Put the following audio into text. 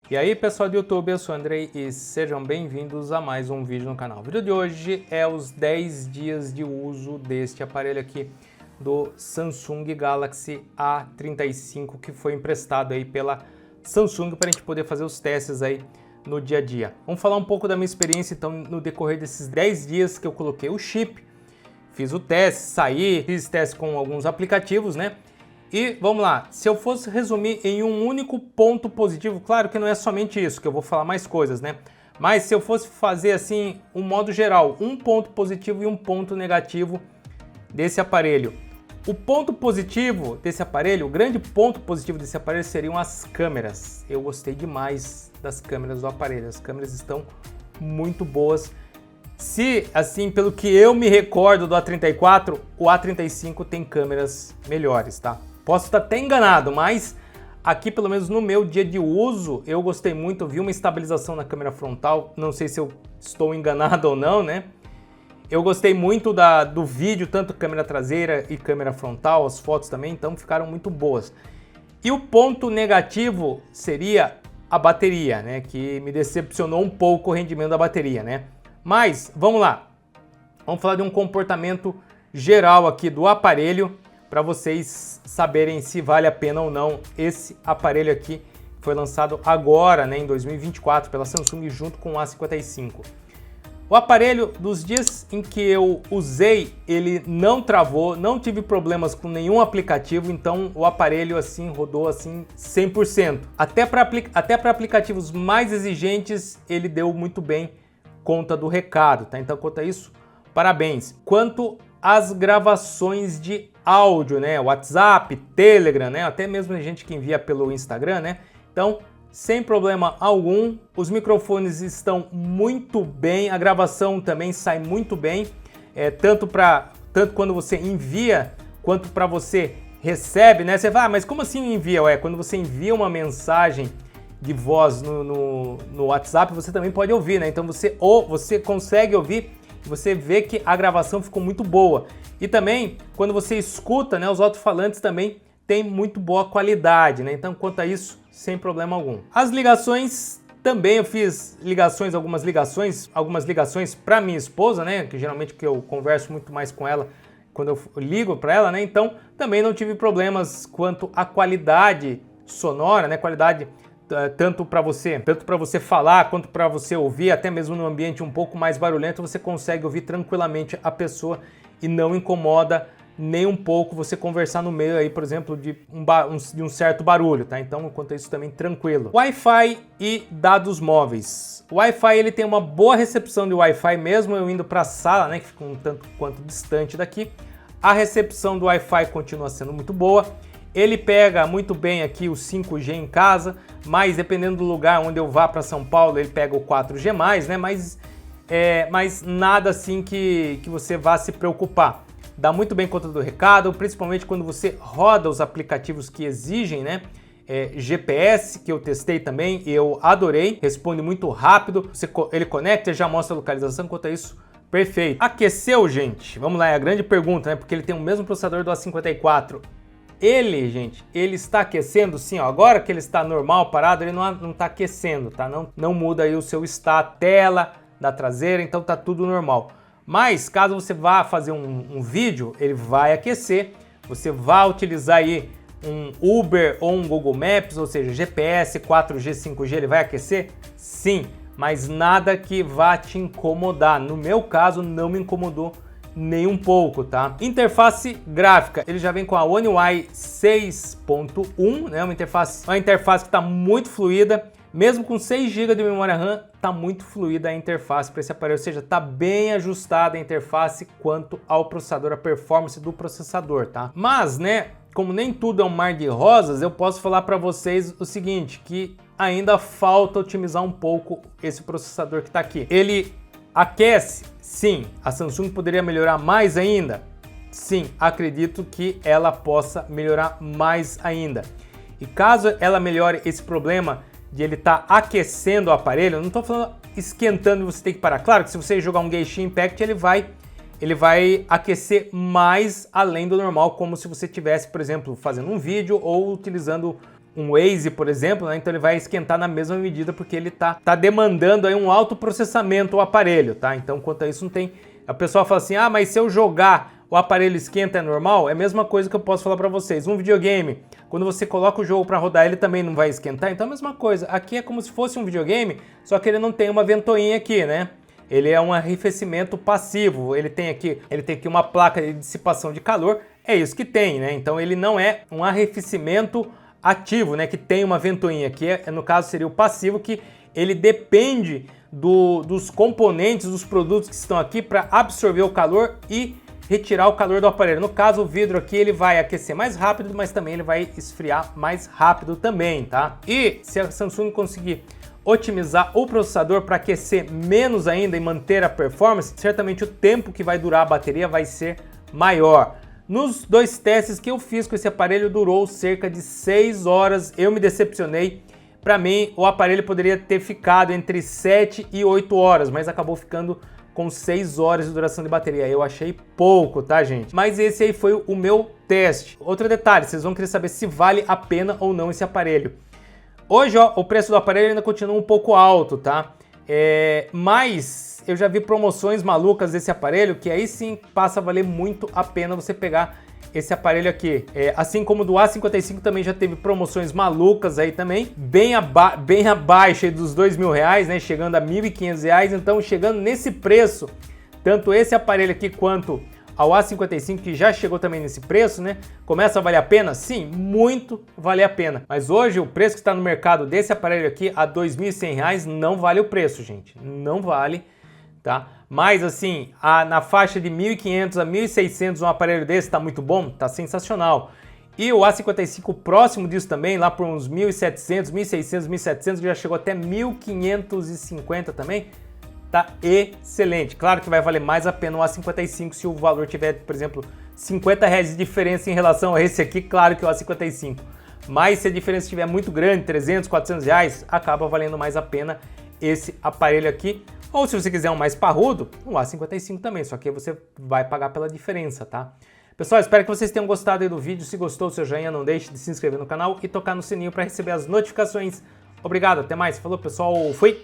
E aí pessoal do YouTube, eu sou o Andrei e sejam bem-vindos a mais um vídeo no canal. O vídeo de hoje é os 10 dias de uso deste aparelho aqui do Samsung Galaxy A35 que foi emprestado aí pela Samsung para a gente poder fazer os testes aí no dia a dia. Vamos falar um pouco da minha experiência então no decorrer desses 10 dias que eu coloquei o chip, fiz o teste, saí, fiz teste com alguns aplicativos, né? E vamos lá, se eu fosse resumir em um único ponto positivo, claro que não é somente isso, que eu vou falar mais coisas, né? Mas se eu fosse fazer assim, um modo geral, um ponto positivo e um ponto negativo desse aparelho. O ponto positivo desse aparelho, o grande ponto positivo desse aparelho seriam as câmeras. Eu gostei demais das câmeras do aparelho, as câmeras estão muito boas. Se, assim, pelo que eu me recordo do A34, o A35 tem câmeras melhores, tá? Posso estar até enganado, mas aqui, pelo menos no meu dia de uso, eu gostei muito, vi uma estabilização na câmera frontal, não sei se eu estou enganado ou não, né? Eu gostei muito do vídeo, tanto câmera traseira e câmera frontal, as fotos também, então ficaram muito boas. E o ponto negativo seria a bateria, né? Que me decepcionou um pouco o rendimento da bateria, né? Mas, vamos lá, vamos falar de um comportamento geral aqui do aparelho para vocês saberem se vale a pena ou não esse aparelho aqui que foi lançado agora, né, em 2024 pela Samsung junto com o A55. O aparelho, dos dias em que eu usei, ele não travou, não tive problemas com nenhum aplicativo, então o aparelho assim rodou assim 100%. Até para aplicativos mais exigentes, ele deu muito bem conta do recado, tá? Então, quanto a isso, parabéns. Quanto às gravações de áudio, né? WhatsApp, Telegram, né? Até mesmo a gente que envia pelo Instagram, né? Então, sem problema algum, os microfones estão muito bem, a gravação também sai muito bem, tanto quando você envia, quanto para você recebe, né? Você fala, mas como assim envia? Quando você envia uma mensagem de voz no WhatsApp, você também pode ouvir, né? Então você consegue ouvir e você vê que a gravação ficou muito boa. E também, quando você escuta, né, os alto-falantes também tem muito boa qualidade, né? Então, quanto a isso, sem problema algum. As ligações, também eu fiz algumas ligações para minha esposa, né? Que geralmente que eu converso muito mais com ela quando eu ligo para ela, né? Então, também não tive problemas quanto à qualidade sonora, né? Qualidade tanto para você falar quanto para você ouvir, até mesmo no ambiente um pouco mais barulhento, você consegue ouvir tranquilamente a pessoa e não incomoda nem um pouco você conversar no meio aí, por exemplo, de um certo barulho, tá? Então, quanto a isso também tranquilo. Wi-Fi e dados móveis. O Wi-Fi ele tem uma boa recepção de Wi-Fi mesmo eu indo para a sala, né, que fica um tanto quanto distante daqui. A recepção do Wi-Fi continua sendo muito boa. Ele pega muito bem aqui o 5G em casa, mas dependendo do lugar onde eu vá para São Paulo, ele pega o 4G+, né? Mas nada assim que você vá se preocupar. Dá muito bem conta do recado, principalmente quando você roda os aplicativos que exigem, né? GPS, que eu testei também e eu adorei, responde muito rápido, ele conecta, já mostra a localização, quanto a isso, perfeito. Aqueceu, gente? Vamos lá, é a grande pergunta, né? Porque ele tem o mesmo processador do A54. Ele está aquecendo sim, ó. Agora que ele está normal, parado, ele não está aquecendo, tá? Não muda aí o seu estado, tela da traseira, então tá tudo normal. Mas caso você vá fazer um vídeo, ele vai aquecer, você vai utilizar aí um Uber ou um Google Maps, ou seja, GPS, 4G, 5G, ele vai aquecer? Sim, mas nada que vá te incomodar. No meu caso, não me incomodou nem um pouco, tá? Interface gráfica, ele já vem com a One UI 6.1, né? Uma interface que está muito fluida, mesmo com 6 GB de memória RAM, tá muito fluida a interface para esse aparelho, ou seja, tá bem ajustada a interface quanto ao processador, a performance do processador, tá? Mas, né, como nem tudo é um mar de rosas, eu posso falar para vocês o seguinte, que ainda falta otimizar um pouco esse processador que tá aqui. Ele aquece? Sim. A Samsung poderia melhorar mais ainda? Sim, acredito que ela possa melhorar mais ainda. E caso ela melhore esse problema de ele estar aquecendo o aparelho, eu não estou falando esquentando e você tem que parar. Claro que se você jogar um Genshin Impact, ele vai aquecer mais além do normal, como se você estivesse, por exemplo, fazendo um vídeo ou utilizando um Waze, por exemplo, né? Então ele vai esquentar na mesma medida porque ele tá demandando aí um alto processamento o aparelho, tá? Então quanto a isso não tem... A pessoa fala assim, ah, mas se eu jogar o aparelho esquenta é normal? É a mesma coisa que eu posso falar para vocês. Um videogame, quando você coloca o jogo para rodar, ele também não vai esquentar? Então é a mesma coisa. Aqui é como se fosse um videogame, só que ele não tem uma ventoinha aqui, né? Ele é um arrefecimento passivo. Ele tem aqui uma placa de dissipação de calor. É isso que tem, né? Então ele não é um arrefecimento ativo, né? Que tem uma ventoinha. Aqui no caso seria o passivo, que ele depende dos componentes, dos produtos que estão aqui para absorver o calor e retirar o calor do aparelho. No caso, o vidro aqui ele vai aquecer mais rápido, mas também ele vai esfriar mais rápido também, tá? E se a Samsung conseguir otimizar o processador para aquecer menos ainda e manter a performance, certamente o tempo que vai durar a bateria vai ser maior. Nos 2 testes que eu fiz com esse aparelho, durou cerca de 6 horas, eu me decepcionei. Para mim, o aparelho poderia ter ficado entre 7 e 8 horas, mas acabou ficando com 6 horas de duração de bateria. Eu achei pouco, tá, gente? Mas esse aí foi o meu teste. Outro detalhe, vocês vão querer saber se vale a pena ou não esse aparelho. Hoje, ó, o preço do aparelho ainda continua um pouco alto, tá? Mas eu já vi promoções malucas desse aparelho que aí sim passa a valer muito a pena você pegar esse aparelho aqui. Assim como o do A55 também já teve promoções malucas aí também, bem abaixo aí dos R$2.000, né? Chegando a R$1.500. Então, chegando nesse preço, tanto esse aparelho aqui quanto ao A55, que já chegou também nesse preço, né? Começa a valer a pena? Sim, muito vale a pena. Mas hoje o preço que está no mercado desse aparelho aqui a R$2.100 não vale o preço, gente. Não vale, tá? Mas assim, na faixa de 1.500 a 1.600 um aparelho desse tá muito bom, tá sensacional. E o A55 próximo disso também, lá por uns 1.700, 1.600, 1.700, que já chegou até 1.550 também, tá excelente. Claro que vai valer mais a pena o A55 se o valor tiver, por exemplo, R$50 de diferença em relação a esse aqui, claro que o A55. Mas se a diferença estiver muito grande, 300, 400 reais, acaba valendo mais a pena esse aparelho aqui. Ou se você quiser um mais parrudo, um A55 também, só que você vai pagar pela diferença, tá? Pessoal, espero que vocês tenham gostado aí do vídeo. Se gostou, seu joinha, não deixe de se inscrever no canal e tocar no sininho para receber as notificações. Obrigado, até mais. Falou, pessoal. Fui!